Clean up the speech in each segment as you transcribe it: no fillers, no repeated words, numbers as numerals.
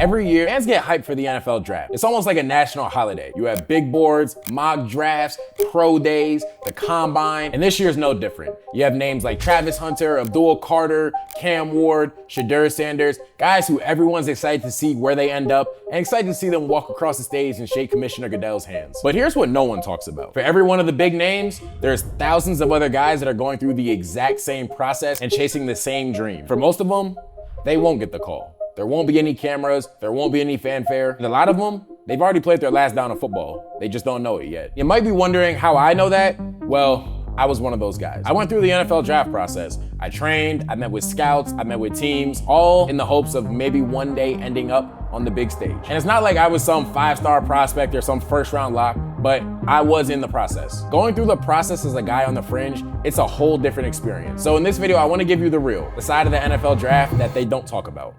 Every year, fans get hyped for the NFL draft. It's almost like a national holiday. You have big boards, mock drafts, pro days, the combine, and this year's no different. You have names like Travis Hunter, Abdul Carter, Cam Ward, Shadur Sanders, guys who everyone's excited to see where they end up and excited to see them walk across the stage and shake Commissioner Goodell's hands. But here's what no one talks about. For every one of the big names, there's thousands of other guys that are going through the exact same process and chasing the same dream. For most of them, they won't get the call. There won't be any cameras, there won't be any fanfare. And a lot of them, they've already played their last down of football. They just don't know it yet. You might be wondering how I know that. Well, I was one of those guys. I went through the NFL draft process. I trained, I met with scouts, I met with teams, all in the hopes of maybe one day ending up on the big stage. And it's not like I was some 5-star prospect or some first-round lock, but I was in the process. Going through the process as a guy on the fringe, it's a whole different experience. So in this video, I wanna give you the side of the NFL draft that they don't talk about.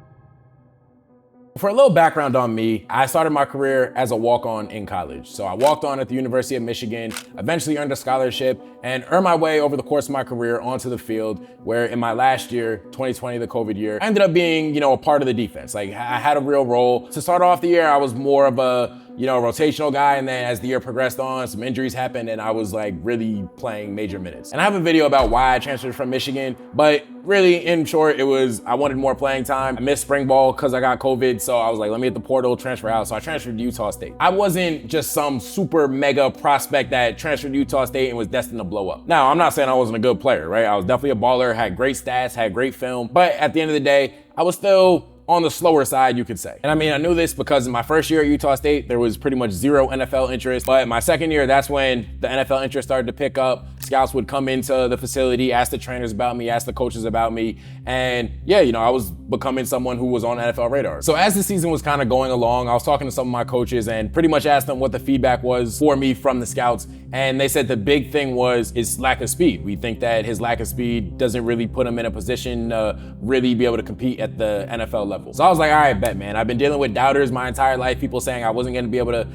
For a little background on me, I started my career as a walk-on in college. So I walked on at the University of Michigan, eventually earned a scholarship, and earned my way over the course of my career onto the field, where in my last year, 2020, the COVID year, I ended up being, a part of the defense. Like, I had a real role. To start off the year, I was more of a rotational guy, and then as the year progressed on, some injuries happened, and I was like really playing major minutes. And I have a video about why I transferred from Michigan, but really, in short, I wanted more playing time. I missed spring ball because I got COVID, so I was like, let me hit the portal, transfer out. So I transferred to Utah State. I wasn't just some super mega prospect that transferred to Utah State and was destined to blow up. Now, I'm not saying I wasn't a good player, right? I was definitely a baller, had great stats, had great film, but at the end of the day, I was still on the slower side, you could say. And I mean, I knew this because in my first year at Utah State, there was pretty much zero NFL interest. But my second year, that's when the NFL interest started to pick up. Scouts would come into the facility, ask the trainers about me, ask the coaches about me. And yeah, I was becoming someone who was on NFL radar. So as the season was kind of going along, I was talking to some of my coaches and pretty much asked them what the feedback was for me from the scouts. And they said the big thing was his lack of speed. We think that his lack of speed doesn't really put him in a position to really be able to compete at the NFL level. So I was like, all right, bet, man. I've been dealing with doubters my entire life, people saying I wasn't gonna be able to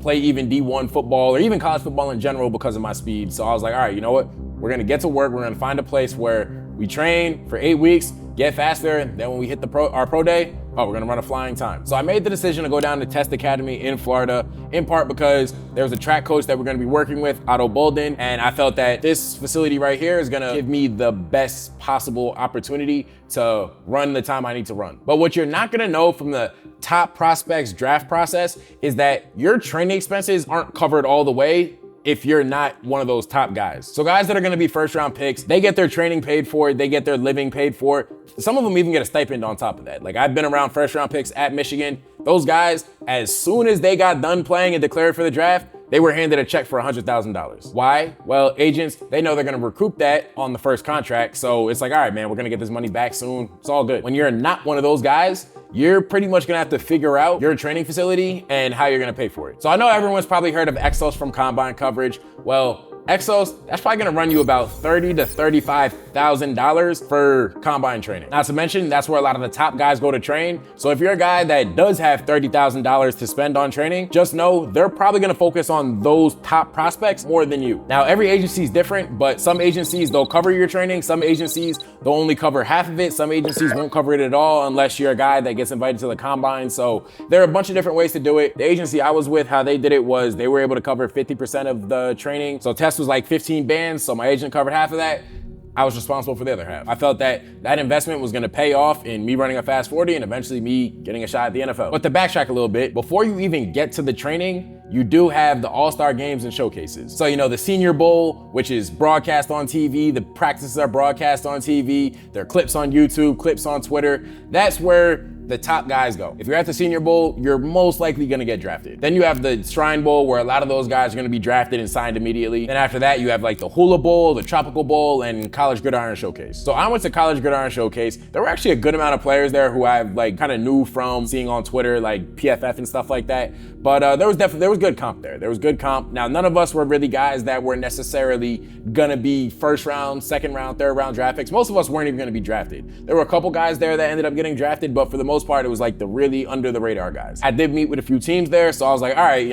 play even D1 football or even college football in general because of my speed. So I was like, all right, you know what? We're gonna get to work. We're gonna find a place where we train for 8 weeks, get faster, and then when we hit our pro day, we're gonna run a flying time. So I made the decision to go down to Test Academy in Florida, in part because there was a track coach that we're gonna be working with, Otto Bolden, and I felt that this facility right here is gonna give me the best possible opportunity to run the time I need to run. But what you're not gonna know from the top prospects draft process is that your training expenses aren't covered all the way if you're not one of those top guys. So guys that are gonna be first round picks, they get their training paid for, they get their living paid for. Some of them even get a stipend on top of that. Like, I've been around first round picks at Michigan. Those guys, as soon as they got done playing and declared for the draft, they were handed a check for $100,000. Why? Well, agents, they know they're gonna recoup that on the first contract. So it's like, all right, man, we're gonna get this money back soon. It's all good. When you're not one of those guys, you're pretty much gonna have to figure out your training facility and how you're gonna pay for it. So I know everyone's probably heard of Exos from Combine Coverage. Well, Exos, that's probably gonna run you about $30,000 to $35,000 for combine training. Not to mention, that's where a lot of the top guys go to train. So if you're a guy that does have $30,000 to spend on training, just know they're probably gonna focus on those top prospects more than you. Now, every agency is different, but some agencies, they'll cover your training. Some agencies, they'll only cover half of it. Some agencies won't cover it at all unless you're a guy that gets invited to the combine. So there are a bunch of different ways to do it. The agency I was with, how they did it was they were able to cover 50% of the training. So Test was like 15 bands, so my agent covered half of that. I was responsible for the other half. I felt that that investment was gonna pay off in me running a fast 40 and eventually me getting a shot at the NFL. But to backtrack a little bit, before you even get to the training, you do have the All-Star games and showcases. So, the Senior Bowl, which is broadcast on TV, the practices are broadcast on TV, there are clips on YouTube, clips on Twitter. That's where the top guys go. If you're at the Senior Bowl, you're most likely gonna get drafted. Then you have the Shrine Bowl, where a lot of those guys are gonna be drafted and signed immediately. Then after that, you have like the Hula Bowl, the Tropical Bowl, and College Gridiron Showcase. So I went to College Gridiron Showcase. There were actually a good amount of players there who I kind of knew from seeing on Twitter, like PFF and stuff like that. But there was good comp there. There was good comp. Now, none of us were really guys that were necessarily gonna be first round, second round, third round draft picks. Most of us weren't even gonna be drafted. There were a couple guys there that ended up getting drafted, but for the most part, it was like the really under the radar guys. I did meet with a few teams there, so I was like, all right,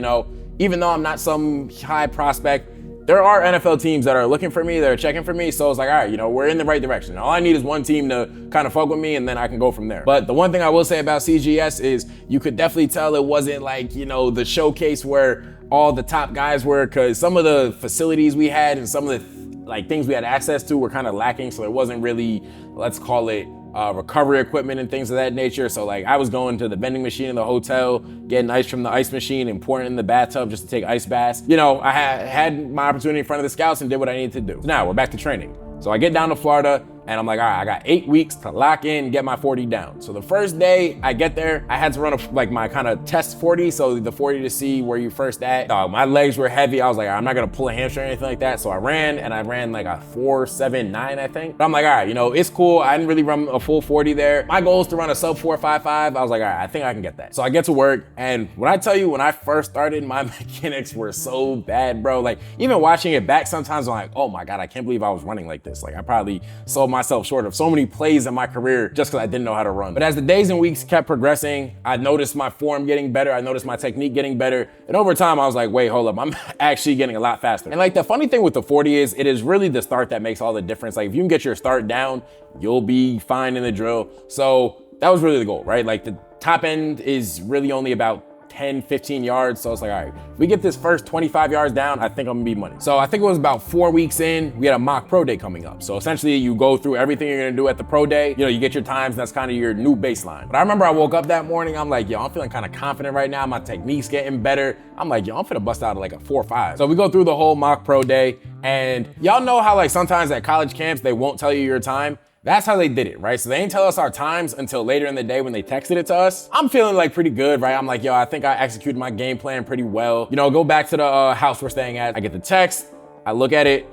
even though I'm not some high prospect, there are NFL teams that are looking for me, that are checking for me. So it's like, all right, we're in the right direction. All I need is one team to kind of fuck with me, and then I can go from there. But the one thing I will say about CGS is you could definitely tell it wasn't like, the showcase where all the top guys were, because some of the facilities we had and some of the things we had access to were kind of lacking. So there wasn't really, let's call it, recovery equipment and things of that nature. So I was going to the vending machine in the hotel, getting ice from the ice machine and pouring it in the bathtub just to take ice baths. I had my opportunity in front of the scouts and did what I needed to do. So now we're back to training. So I get down to Florida and I'm like, all right, I got 8 weeks to lock in and get my 40 down. So the first day I get there, I had to run my kind of test 40. So the 40 to see where you first at. My legs were heavy. I was like, I'm not gonna pull a hamstring or anything like that. So I ran like a 4.79, I think. But I'm like, all right, it's cool. I didn't really run a full 40 there. My goal is to run a sub 4.55. I was like, all right, I think I can get that. So I get to work, and when I tell you, when I first started, my mechanics were so bad, bro. Even watching it back, sometimes I'm like, oh my God, I can't believe I was running like this. I probably sold myself short of so many plays in my career just because I didn't know how to run. But as the days and weeks kept progressing, I noticed my form getting better. I noticed my technique getting better. And over time, I was like, wait, hold up. I'm actually getting a lot faster. And the funny thing with the 40 is it is really the start that makes all the difference. If you can get your start down, you'll be fine in the drill. So that was really the goal, right? The top end is really only about 10, 15 yards. So it's like, all right, if we get this first 25 yards down, I think I'm gonna be money. So I think it was about 4 weeks in, we had a mock pro day coming up. So essentially you go through everything you're gonna do at the pro day. You get your times, that's kind of your new baseline. But I remember I woke up that morning, I'm like, yo, I'm feeling kind of confident right now. My technique's getting better. I'm like, yo, I'm finna bust out at a 4.5. So we go through the whole mock pro day, and y'all know how sometimes at college camps, they won't tell you your time. That's how they did it, right? So they didn't tell us our times until later in the day when they texted it to us. I'm feeling pretty good, right? I'm like, yo, I think I executed my game plan pretty well. Go back to the house we're staying at. I get the text, I look at it.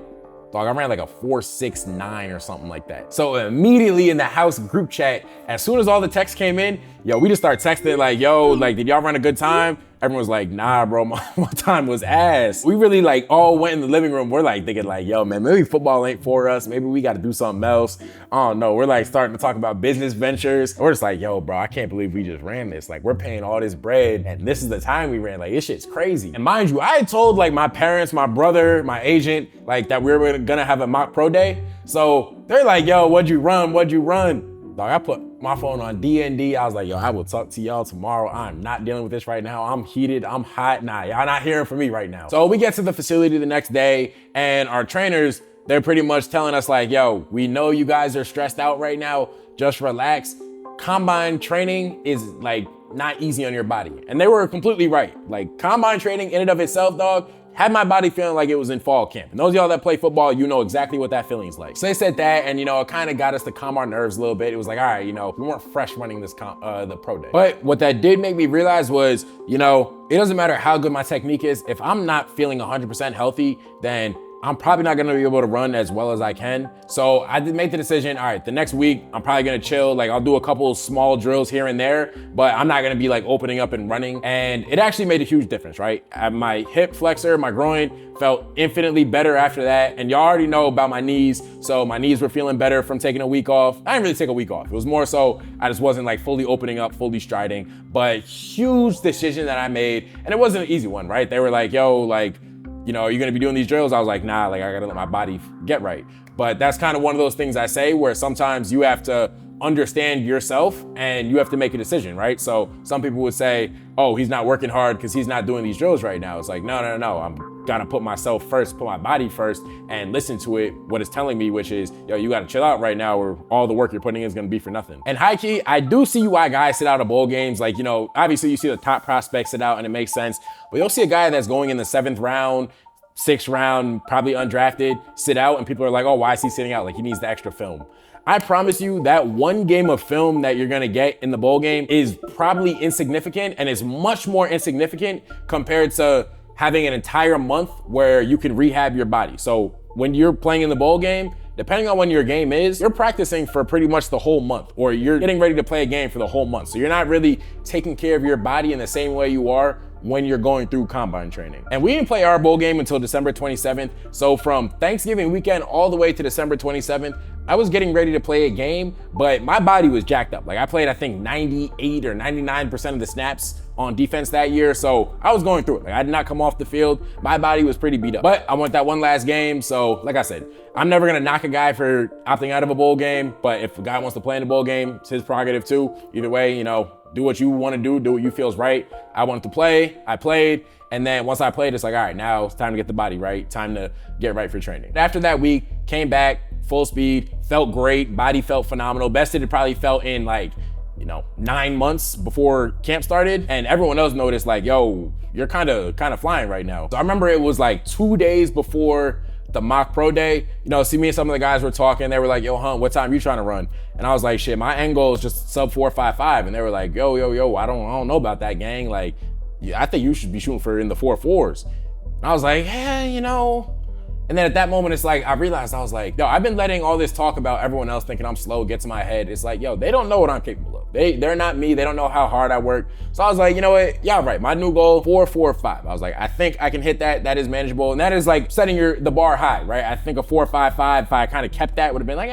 Dog, I ran a 4.69 or something like that. So immediately in the house group chat, as soon as all the texts came in, yo, we just start texting yo, did y'all run a good time? Everyone was like, nah, bro, my time was ass. We really all went in the living room. We're thinking yo, man, maybe football ain't for us. Maybe we got to do something else. I don't know. We're starting to talk about business ventures. We're just yo, bro, I can't believe we just ran this. We're paying all this bread and this is the time we ran. This shit's crazy. And mind you, I had told my parents, my brother, my agent, that we were gonna have a mock pro day. So they're yo, what'd you run? What'd you run? Dog, I put my phone on DND. I was like, yo, I will talk to y'all tomorrow. I'm not dealing with this right now. I'm heated, I'm hot. Nah, y'all not hearing from me right now. So we get to the facility the next day, and our trainers, they're pretty much telling us yo, we know you guys are stressed out right now. Just relax. Combine training is not easy on your body. And they were completely right. Combine training in and of itself, dog, had my body feeling like it was in fall camp. And those of y'all that play football, you know exactly what that feeling's like. So they said that, and it kind of got us to calm our nerves a little bit. It was all right, we weren't fresh running this the pro day. But what that did make me realize was, it doesn't matter how good my technique is. If I'm not feeling 100% healthy, then I'm probably not gonna be able to run as well as I can. So I did make the decision, all right, the next week, I'm probably gonna chill. I'll do a couple small drills here and there, but I'm not gonna be opening up and running. And it actually made a huge difference, right? My hip flexor, my groin felt infinitely better after that. And y'all already know about my knees. So my knees were feeling better from taking a week off. I didn't really take a week off. It was more so I just wasn't fully opening up, fully striding, but huge decision that I made. And it wasn't an easy one, right? They were yo, are you gonna be doing these drills? I was like, nah, I gotta let my body get right. But that's kind of one of those things I say where sometimes you have to understand yourself and you have to make a decision, right? So some people would say, oh, he's not working hard because he's not doing these drills right now. It's no. I'm gotta put myself first, put my body first, and listen to it, what it's telling me, which is, yo, you gotta chill out right now or all the work you're putting in is gonna be for nothing. And high key, I do see why guys sit out of bowl games. Obviously you see the top prospects sit out and it makes sense, but you'll see a guy that's going in the 7th round, 6th round, probably undrafted, sit out, and people are like, oh, why is he sitting out? He needs the extra film. I promise you that one game of film that you're gonna get in the bowl game is probably insignificant, and is much more insignificant compared to having an entire month where you can rehab your body. So when you're playing in the bowl game, depending on when your game is, you're practicing for pretty much the whole month, or you're getting ready to play a game for the whole month. So you're not really taking care of your body in the same way you are when you're going through combine training. And we didn't play our bowl game until December 27th. So from Thanksgiving weekend all the way to December 27th, I was getting ready to play a game, but my body was jacked up. Like I played, I think 98 or 99% of the snaps on defense that year. So I was going through it. Like I did not come off the field. My body was pretty beat up, but I went that one last game. So like I said, I'm never gonna knock a guy for opting out of a bowl game, but if a guy wants to play in a bowl game, it's his prerogative too. Either way, do what you wanna do what you feels right. I wanted to play, I played. And then once I played, it's like, all right, now it's time to get the body right. Time to get right for training. After that week, came back, full speed, felt great, body felt phenomenal. Best it had probably felt in 9 months before camp started. And everyone else noticed like, yo, you're kind of flying right now. So I remember it was like 2 days before the mock pro day, see me and some of the guys were talking. They were like, yo, Hunt, what time you trying to run? And I was like, shit, my end goal is just sub 4.55. And they were like, yo, I don't know about that, gang. Like, yeah, I think you should be shooting for in the 4.4s. And I was like, And then at that moment, it's like, I realized, I was like, yo, I've been letting all this talk about everyone else thinking I'm slow get to my head. It's like, yo, they don't know what I'm capable of. They're not me. They don't know how hard I work. So I was like, you know what? Y'all right. My new goal, 4.45. I was like, I think I can hit that. That is manageable. And that is like setting the bar high, right? I think a 4.55, if I kind of kept that, would have been like,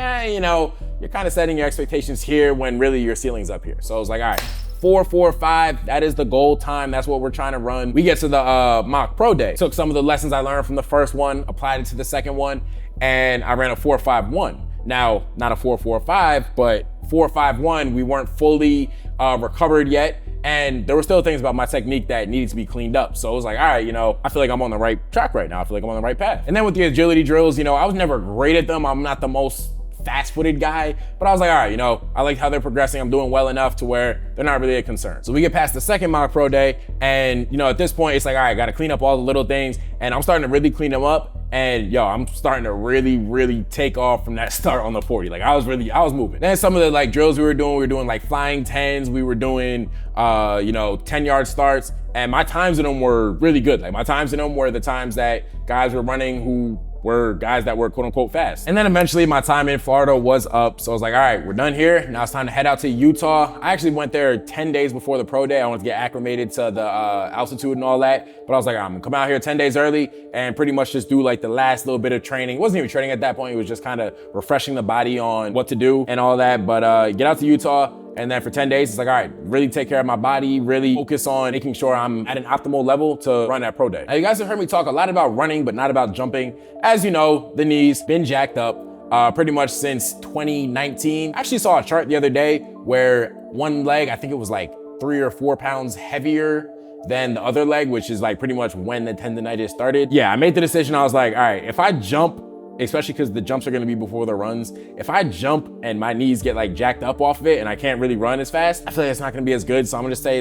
you're kind of setting your expectations here when really your ceiling's up here. So I was like, all right. 4.45, that is the goal time. That's what we're trying to run. We get to the mock pro day. Took some of the lessons I learned from the first one, applied it to the second one, and I ran a 4.51. Now, not a 4.45, but 4.51, we weren't fully recovered yet. And there were still things about my technique that needed to be cleaned up. So it was like, all right, I feel like I'm on the right track right now. I feel like I'm on the right path. And then with the agility drills, I was never great at them. I'm not the most fast-footed guy, but I was like, all right, I like how they're progressing. I'm doing well enough to where they're not really a concern. So we get past the second mock pro day, and at this point, it's like, all right, gotta clean up all the little things, and I'm starting to really clean them up. And I'm starting to really, really take off from that start on the 40. Like I was moving. Then some of the drills we were doing like flying 10s. We were doing, 10-yard starts, and my times in them were really good. Like my times in them were the times that guys were running who were guys that were quote unquote fast. And then eventually my time in Florida was up. So I was like, all right, we're done here. Now it's time to head out to Utah. I actually went there 10 days before the pro day. I wanted to get acclimated to the altitude and all that. But I was like, I'm gonna come out here 10 days early and pretty much just do like the last little bit of training. It wasn't even training at that point. It was just kind of refreshing the body on what to do and all that. But get out to Utah. And then for 10 days, it's like, all right, really take care of my body, really focus on making sure I'm at an optimal level to run that pro day. Now, you guys have heard me talk a lot about running, but not about jumping. As you know, the knees been jacked up pretty much since 2019. I actually saw a chart the other day where one leg, I think it was like 3 or 4 pounds heavier than the other leg, which is like pretty much when the tendonitis started. Yeah, I made the decision. I was like, all right, if I jump, especially because the jumps are gonna be before the runs. If I jump and my knees get like jacked up off of it and I can't really run as fast, I feel like it's not gonna be as good. So I'm gonna say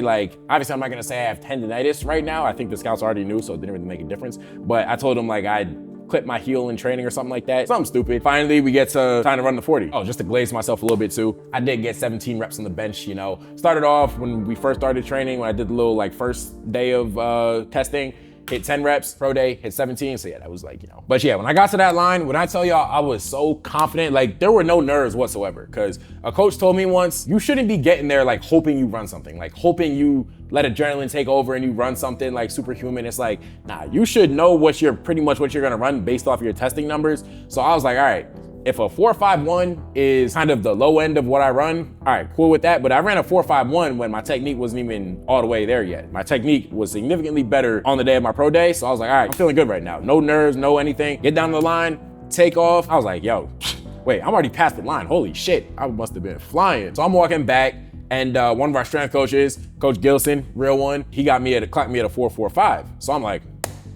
obviously I'm not gonna say I have tendonitis right now. I think the scouts already knew, so it didn't really make a difference. But I told them I'd clip my heel in training or something like that. Something stupid. Finally, we get to time to run the 40. Oh, just to glaze myself a little bit too. I did get 17 reps on the bench, Started off when we first started training, when I did the little first day of testing, hit 10 reps, pro day, hit 17. So yeah, that was But yeah, when I got to that line, when I tell y'all I was so confident, there were no nerves whatsoever. Cause a coach told me once, you shouldn't be getting there hoping you run something, hoping you let adrenaline take over and you run something superhuman. It's like, nah, you should know pretty much what you're gonna run based off your testing numbers. So I was like, all right, if a 4.51 is kind of the low end of what I run, all right, cool with that. But I ran a 4.51 when my technique wasn't even all the way there yet. My technique was significantly better on the day of my pro day. So I was like, all right, I'm feeling good right now. No nerves, no anything. Get down the line, take off. I was like, yo, wait, I'm already past the line. Holy shit, I must have been flying. So I'm walking back, and one of our strength coaches, Coach Gilson, real one, he clocked me at a 4.45. So I'm like,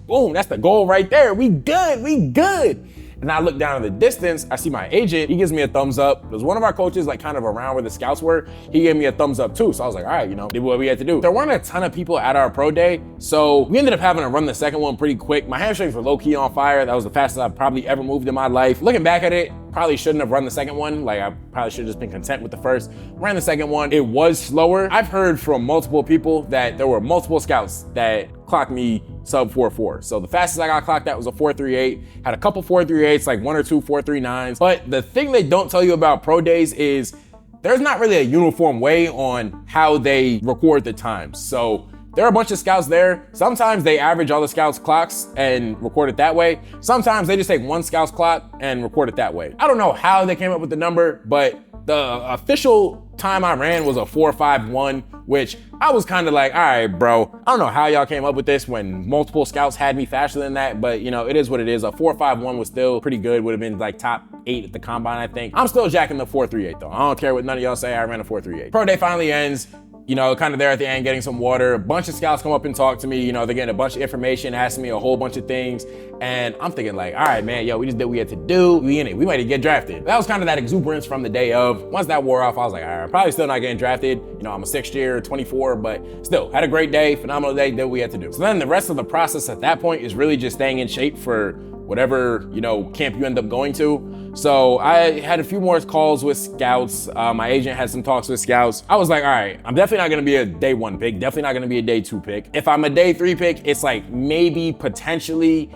boom, that's the goal right there. We good. And I look down in the distance, I see my agent, he gives me a thumbs up. There's one of our coaches kind of around where the scouts were, he gave me a thumbs up too. So I was like, all right, did what we had to do. There weren't a ton of people at our pro day, so we ended up having to run the second one pretty quick. My hamstrings were low key on fire. That was the fastest I've probably ever moved in my life. Looking back at it, probably shouldn't have run the second one. I probably should have just been content with the first. Ran the second one, it was slower. I've heard from multiple people that there were multiple scouts that clocked me sub 4.4. So the fastest I got clocked at was a 4.38. Had a couple 4.38s, 1 or 2 4.39s. But the thing they don't tell you about pro days is there's not really a uniform way on how they record the times. So there are a bunch of scouts there. Sometimes they average all the scouts' clocks and record it that way. Sometimes they just take one scout's clock and record it that way. I don't know how they came up with the number, but the official time I ran was a 4.51, which I was kind of like, all right, bro, I don't know how y'all came up with this when multiple scouts had me faster than that, but you know, it is what it is. A 4.51 was still pretty good, would have been like top 8 at the combine, I think. I'm still jacking the 4.38 though. I don't care what none of y'all say, I ran a 4.38. Pro day finally ends. You know, kind of there at the end, getting some water. A bunch of scouts come up and talk to me. You know, they're getting a bunch of information, asking me a whole bunch of things. And I'm thinking like, all right, man, yo, we just did what we had to do. We in it, we might get drafted. That was kind of that exuberance from the day of. Once that wore off, I was like, all right, I'm probably still not getting drafted. You know, I'm a 6th year, 24, but still had a great day, phenomenal day, did what we had to do. So then the rest of the process at that point is really just staying in shape for whatever, you know, camp you end up going to. So I had a few more calls with scouts. My agent had some talks with scouts. I was like, all right, I'm definitely not gonna be a day 1 pick, definitely not gonna be a day 2 pick. If I'm a day 3 pick, it's like maybe potentially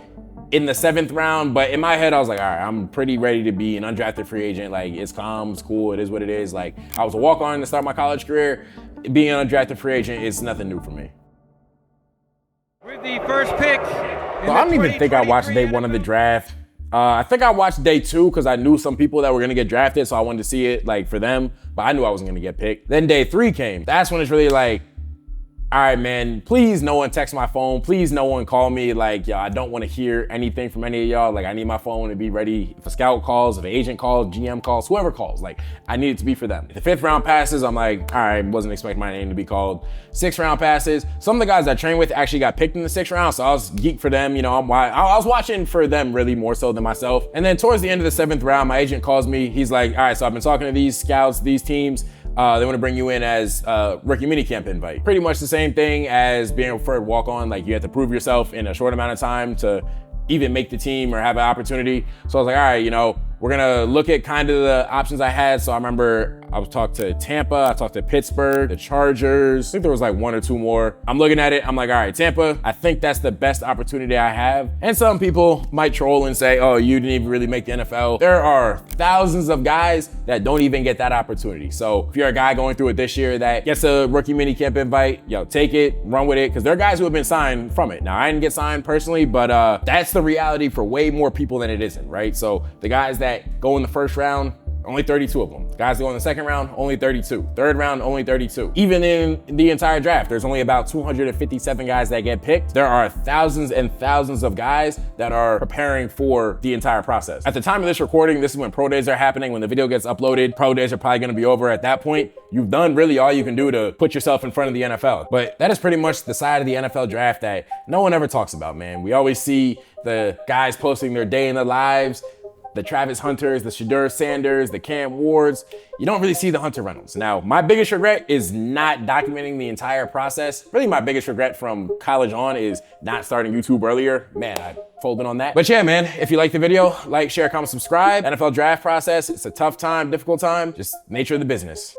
in the 7th round, but in my head, I was like, all right, I'm pretty ready to be an undrafted free agent. Like, it's calm, it's cool, it is what it is. Like, I was a walk-on to start my college career. Being an undrafted free agent is nothing new for me. With the first pick. So I don't even think I watched day 1 of the draft. I think I watched day 2 because I knew some people that were gonna get drafted, so I wanted to see it like for them, but I knew I wasn't gonna get picked. Then day 3 came. That's when it's really like, all right, man, please no one text my phone. Please no one call me. Like, yo, I don't want to hear anything from any of y'all. Like, I need my phone to be ready. If a scout calls, if an agent calls, GM calls, whoever calls, like, I need it to be for them. The 5th round passes, I'm like, all right, wasn't expecting my name to be called. 6th round passes. Some of the guys I trained with actually got picked in the 6th round, so I was geeked for them. You know, I was watching for them really more so than myself. And then towards the end of the 7th round, my agent calls me. He's like, all right, so I've been talking to these scouts, these teams. They want to bring you in as a rookie minicamp invite. Pretty much the same thing as being a preferred walk-on. Like, you have to prove yourself in a short amount of time to even make the team or have an opportunity. So I was like, all right, you know, we're gonna look at kind of the options I had. So I remember I was talked to Tampa, I talked to Pittsburgh, the Chargers. I think there was like 1 or 2 more. I'm looking at it, I'm like, all right, Tampa, I think that's the best opportunity I have. And some people might troll and say, oh, you didn't even really make the NFL. There are thousands of guys that don't even get that opportunity. So if you're a guy going through it this year that gets a rookie minicamp invite, yo, take it, run with it, because there are guys who have been signed from it. Now, I didn't get signed personally, but that's the reality for way more people than it isn't, right? So the guys that go in the 1st round, only 32 of them. Guys that go in the 2nd round, only 32. 3rd round, only 32. Even in the entire draft, there's only about 257 guys that get picked. There are thousands and thousands of guys that are preparing for the entire process. At the time of this recording, this is when pro days are happening. When the video gets uploaded, pro days are probably gonna be over. At that point, you've done really all you can do to put yourself in front of the NFL. But that is pretty much the side of the NFL draft that no one ever talks about, man. We always see the guys posting their day in their lives, the Travis Hunters, the Shedeur Sanders, the Cam Wards. You don't really see the Hunter Reynolds. Now, my biggest regret is not documenting the entire process. Really, my biggest regret from college on is not starting YouTube earlier. Man, I folded on that. But yeah, man, if you like the video, like, share, comment, subscribe. NFL draft process, it's a tough time, difficult time, just nature of the business.